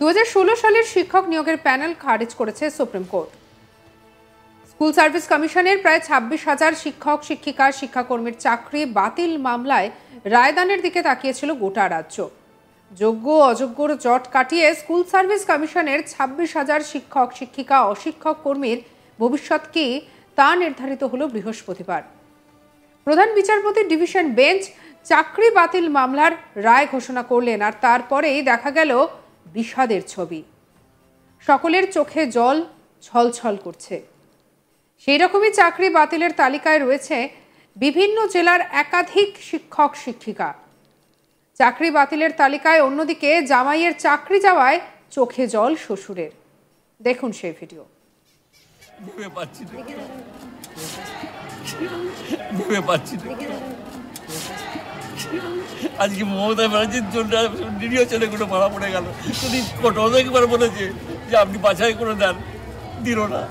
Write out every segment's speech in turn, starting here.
2016 সালের শিক্ষক নিয়োগের প্যানেল খারিজ করেছে সুপ্রিম কোর্ট। স্কুল সার্ভিস কমিশনের প্রায় 26,000 শিক্ষক শিক্ষিকা শিক্ষাকর্মীর চাকরি বাতিল মামলায় রায়দানের দিকে তাকিয়েছিল গোটা রাজ্য। যোগ্য অযোগ্যর জট কাটিয়ে স্কুল সার্ভিস কমিশনের 26,000 শিক্ষক শিক্ষিকা অশিক্ষক কর্মীর ভবিষ্যৎ কি তা নির্ধারিত হলো বৃহস্পতিবার। প্রধান বিচারপতি ডিভিশন বেঞ্চ চাকরি বাতিল মামলার রায় ঘোষণা করলেন, আর তারপরেই দেখা গেল বিষাদের ছবি। সকলের চোখে জল ছলছল করছে। সেই রকমই চাকরি বাতিলের তালিকায় রয়েছে বিভিন্ন জেলার একাধিক শিক্ষক শিক্ষিকা। চাকরি বাতিলের তালিকায় অন্যদিকে জামাইয়ের চাকরি যাওয়ায় চোখে জল শ্বশুরের। দেখুন সেই ভিডিও। আজকে মমতা ব্যানার্জির জন্য নিরীহ ছেলেগুলো মারা পড়ে গেল। যদি অনেকবার বলেছে যে আপনি বাছাই করে দেন, দিল না।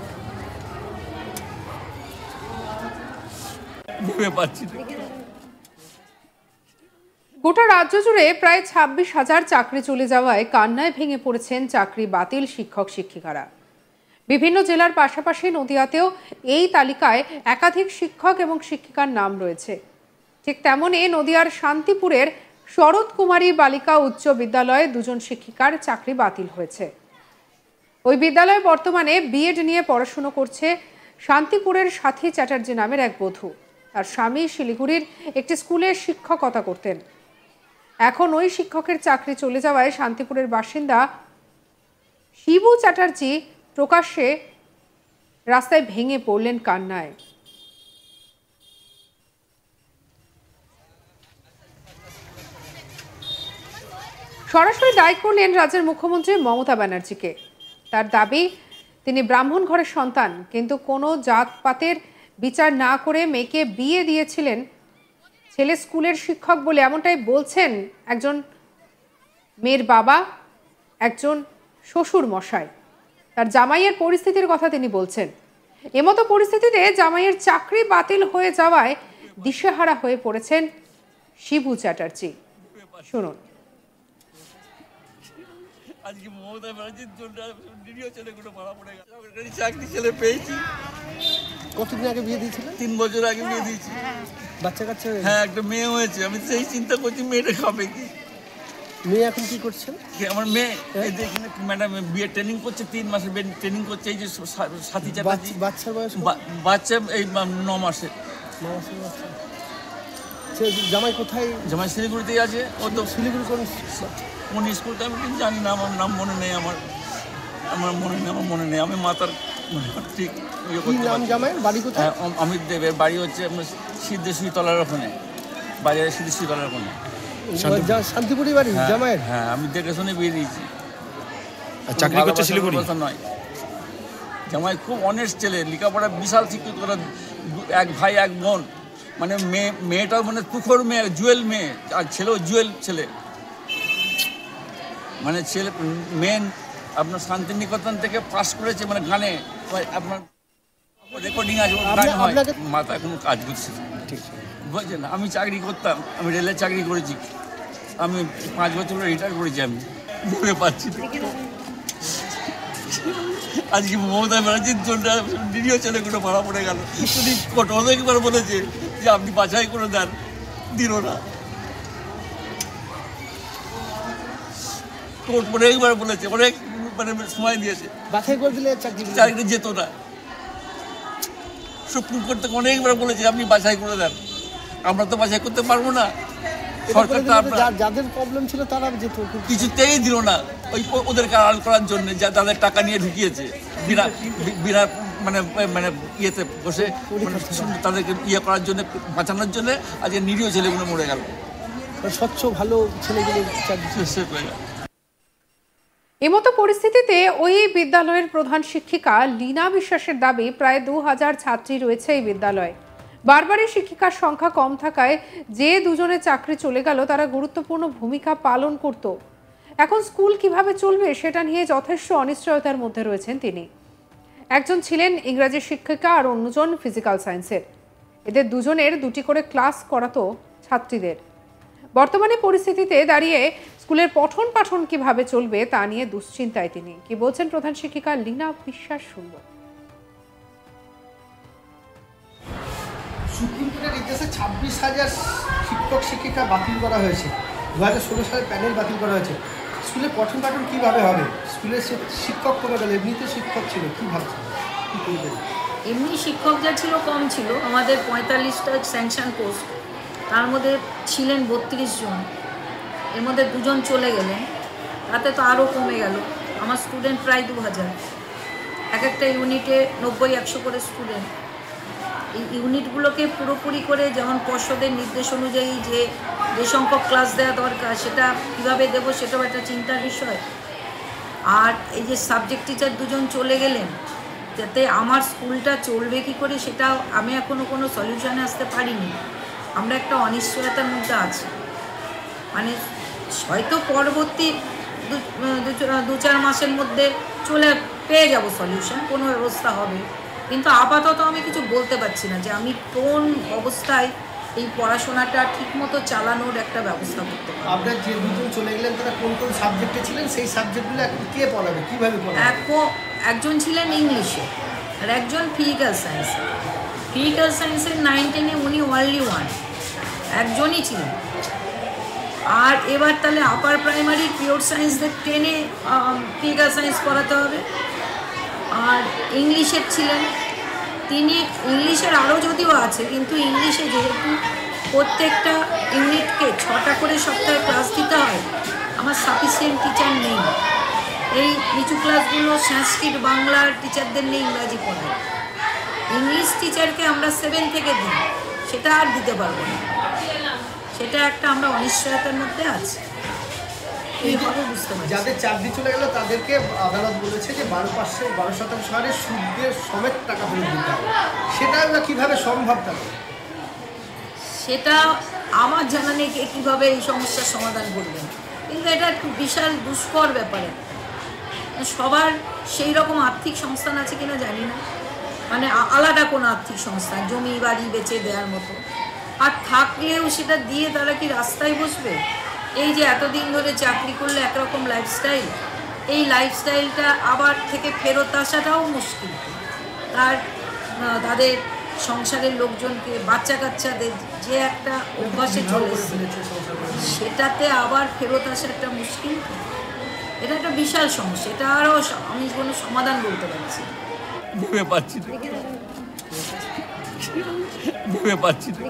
ভেবে পাচ্ছি না। গোটা রাজ্য জুড়ে প্রায় 26,000 চাকরি চলে যাওয়ায় কান্নায় ভেঙে পড়েছেন চাকরি বাতিল শিক্ষক শিক্ষিকারা। বিভিন্ন জেলার পাশাপাশি নদিয়াতেও এই তালিকায় একাধিক শিক্ষক এবং শিক্ষিকার নাম রয়েছে। ঠিক তেমনই নদিয়ার শান্তিপুরের শরৎ কুমারী বালিকা উচ্চ বিদ্যালয়ে 2জন শিক্ষিকার চাকরি বাতিল হয়েছে। ওই বিদ্যালয়ে বর্তমানে বিএড নিয়ে পড়াশুনো করছে শান্তিপুরের সাথী চ্যাটার্জি নামের এক বধূ। তার স্বামী শিলিগুড়ির একটি স্কুলে শিক্ষকতা করতেন। এখন ওই শিক্ষকের চাকরি চলে যাওয়ায় শান্তিপুরের বাসিন্দা শিবু চ্যাটার্জি প্রকাশ্যে রাস্তায় ভেঙে পড়লেন কান্নায়। সরাসরি দায়ী করলেন রাজ্যের মুখ্যমন্ত্রী মমতা ব্যানার্জিকে। তার দাবি, তিনি ব্রাহ্মণ ঘরের সন্তান, কিন্তু কোনো জাতপাতের বিচার না করে মেয়েকে বিয়ে দিয়েছিলেন। ছেলে স্কুলের শিক্ষক বলে এমনটাই বলছেন একজন মেয়ের বাবা, একজন শ্বশুর মশাই। তার জামাইয়ের পরিস্থিতির কথা তিনি বলছেন। এমতো পরিস্থিতিতে জামাইয়ের চাকরি বাতিল হয়ে যাওয়ায় দিশেহারা হয়ে পড়েছেন শিবু চ্যাটার্জি। শুনুন। আজকে মমতা ব্যানার্জির জন্য নিরীহ ছেলেগুলো মারা পড়ে গেল। চাকরি ছেলে পেয়েছি। কতদিন আগে বিয়ে দিয়েছিলেন? 3 বছর আগে বিয়ে দিয়েছি। বাচ্চা কাচ্চা? হ্যাঁ, একটা মেয়ে হয়েছে। আমি সেই চিন্তা করছি মেয়েটা খাবে কি। মেয়ে এখন কি করছেন? আমার মেয়ে এখানে ম্যাডাম বিয়ে ট্রেনিং করছে, 3 মাসের ট্রেনিং করছে। এই যে সাথী চ্যাটার্জি। বাচ্চার বয়স? বাচ্চা এই 9 মাসের। জামাই কোথায়? জামাই শিলিগুড়িতেই আছে। ও তো শিলিগুড়ি কোন স্কুলটা আমি ঠিক জানি না, আমার নাম মনে নেই। আমার মনে নেই। আমি মাতার ঠিক নাম। জামাইয়ের বাড়ি কোথায়? অমিত দেবের বাড়ি হচ্ছে সিদ্ধেশ্বরী তলার ওখানে, বাজারে সিদ্ধেশ্বরী তলার ওখানে। শান্তিপুরি বাড়ি জামাইয়ের? হ্যাঁ, আমি দেখে শুনে বিয়ে দিয়েছি। চাকরি করছে শিলিগুড়ি? নয়, জামাই খুব অনেস্ট ছেলে, লেখাপড়া বিশাল শিক্ষিত। এক ভাই এক বোন, মানে মেয়েটাও মানে তুখোর মেয়ে, জুয়েল মেয়ে, আর ছেলেও জুয়েল ছেলে। মানে ছেলে মেন আপনার শান্তিনিকেতন থেকে পাস করেছে, মানে গানে আপনার রেকর্ডিং আছে, গান হয়। মাথা কোনো কাজ করছে বুঝছেন। আমি চাকরি করতাম, আমি রেলের চাকরি করেছি। আমি 5 বছর রিটায়ার করেছি। আমি ভেবে পাচ্ছি না। আজকে মমতা ব্যানার্জির জন্য নিরীহ ছেলেগুলো মারা পড়ে গেল। যদি অনেকবার বলেছে যে আপনি বাছাই করে দেন, দিল না। কোর্ট অনেকবার বলেছে, অনেক মানে সময় দিয়েছে, বাছাই করে দিলে চাকরি যেত না। সুপ্রিম কোর্ট থেকে অনেকবার বলেছে আপনি বাছাই করে দেন। আমরা তো বাছাই করতে পারবো না। সরকারটা যাদের প্রবলেম ছিল তারা যেত, কিছুতেই দিল না। ওদেরকে আড়াল করার জন্য, যা তাদের টাকা নিয়ে ঢুকিয়েছে বিনা মানে মানে ইয়েতে বসে, তাদেরকে ইয়ে করার জন্য, বাঁচানোর জন্য আজকে নিরীহ ছেলেগুলো মরে গেল। স্বচ্ছ ভালো ছেলেগুলো শেষ হয়ে গেল। এমতো পরিস্থিতিতে ওই বিদ্যালয়ের প্রধান শিক্ষিকা লীনা বিশ্বাসের দাবি, প্রায় 2000 ছাত্রী রয়েছে এই বিদ্যালয়ে। বারবারই শিক্ষিকার সংখ্যা কম থাকায় যে 2জনের চাকরি চলে গেল তারা গুরুত্বপূর্ণ ভূমিকা পালন করত। এখন স্কুল কিভাবে চলবে সেটা নিয়ে যথেষ্ট অনিশ্চয়তার মধ্যে রয়েছেন তিনি। একজন ছিলেন ইংরেজি শিক্ষিকা আর অন্যজন ফিজিক্যাল সায়েন্সের। এদের 2জনের 2টি করে ক্লাস করাতো ছাত্রীদের। বর্তমানে পরিস্থিতিতে দাঁড়িয়ে স্কুলের পঠন পাঠন কিভাবে চলবে তা নিয়ে দুশ্চিন্তায় তিনি। কি বলছেন প্রধান শিক্ষিকা লীনা বিশ্বাস, শুনব। সুপ্রিম কোর্টের নির্দেশে 26,000 শিক্ষক শিক্ষিকা বাতিল করা হয়েছে। 2016 সালে প্যানেল বাতিল করা হয়েছে। স্কুলে পঠন পাঠন কীভাবে হবে? স্কুলের শিক্ষক কমে গেল, এমনিতে শিক্ষক ছিল, কী ভাবছেন, কী করবেন? এমনি শিক্ষক যা ছিল কম ছিল, আমাদের 45টা স্যাংশন পোস্ট, তার মধ্যে ছিলেন 32 জন, এর মধ্যে 2 জন চলে গেলেন, তাতে তো আরও কমে গেল। আমার স্টুডেন্ট প্রায় 2000, এক একটা ইউনিটে 90-100 করে স্টুডেন্ট। এই ইউনিটগুলোকে পুরোপুরি করে যেমন পর্ষদের নির্দেশ অনুযায়ী যে সংখ্যক ক্লাস দেওয়া দরকার সেটা কীভাবে দেবো সেটাও একটা চিন্তার বিষয়। আর এই যে সাবজেক্ট টিচার 2 জন চলে গেলেন, যাতে আমার স্কুলটা চলবে কী করে সেটাও আমি এখনও কোনো সলিউশনে আসতে পারিনি। আমরা একটা অনিশ্চয়তার মধ্যে আছি, মানে হয়তো পরবর্তী 2-4 মাসের মধ্যে পেয়ে যাব সলিউশন, কোনো ব্যবস্থা হবে, কিন্তু আপাতত আমি কিছু বলতে পারছি না যে আমি কোন অবস্থায় এই পড়াশোনাটা ঠিকমতো চালানোর একটা ব্যবস্থা করতে পারি। আপনার যে 2 জন চলে গেলেন তারা কোন কোন সাবজেক্টে ছিলেন, সেই সাবজেক্টগুলো এখন কে পড়াবে, কীভাবে পড়াবে? একজন ছিলেন ইংলিশে আর একজন ফিজিক্যাল সায়েন্সে। ফিজিক্যাল সায়েন্সের 9-10-এ উনি অনলি 1 একজনই ছিলেন। আর এবার তাহলে আপার প্রাইমারি পিওর সায়েন্সদের 10-এ ফিজিক্যাল সায়েন্স পড়াতে হবে। আর ইংলিশের ছিলেন তিনি, ইংলিশের আরও যদিও আছে, কিন্তু ইংলিশে যেহেতু প্রত্যেকটা ইউনিটকে 6টা করে সপ্তাহে ক্লাস দিতে হয়, আমার সাফিসিয়েন্ট টিচার নেই। এই নিচু ক্লাসগুলো সংস্কৃত বাংলার টিচারদের নিয়ে ইংরাজি পড়ায়। ইংলিশ টিচারকে আমরা 7 থেকে দিই, সেটা আর দিতে পারবো না। সেটা একটা আমরা অনিশ্চয়তার মধ্যে আছি, এইভাবে বুঝতে পারছি। যাদের চাকরি চলে গেল তাদেরকে আদালত বলেছে যে 12% হারে সুদের সমেত টাকা ফেরত দিতে হবে। সেটা কীভাবে সম্ভব? সেটা আমার জানা নেই কীভাবে এই সমস্যার সমাধান করবেন, কিন্তু এটা একটু বিশাল দুষ্কর ব্যাপারে। সবার সেই রকম আর্থিক সংস্থান আছে কিনা জানি না, মানে আলাদা কোনো আর্থিক সংস্থান জমি বাড়ি বেচে দেওয়ার মতো, আর থাকলেও সেটা দিয়ে তারা কি রাস্তায় বসবে? এই যে এতদিন ধরে চাকরি করলে একরকম লাইফস্টাইল, এই লাইফস্টাইলটা আবার থেকে ফেরত আসাটাও মুশকিল। তাদের সংসারের লোকজনকে, বাচ্চা কাচ্চাদের যে একটা অভ্যাসে চলে এসেছে সেটাতে আবার ফেরত আসা একটা মুশকিল। এটা একটা বিশাল সমস্যা, এটা আরও আমি কোনো সমাধান বলতে পারছি না। ভেবে পাচ্ছি না, ভেবে পাচ্ছি না।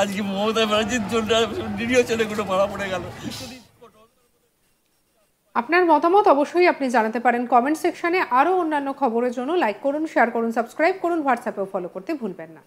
আজকে মমতা ব্যানার্জির জন্য নিরীহ ছেলেগুলো মারা পড়ে গেল। আপনার মতামত অবশ্যই আপনি জানাতে পারেন কমেন্ট সেকশনে। আরও অন্যান্য খবরের জন্য লাইক করুন, শেয়ার করুন, সাবস্ক্রাইব করুন, হোয়াটসঅ্যাপেও ফলো করতে ভুলবেন না।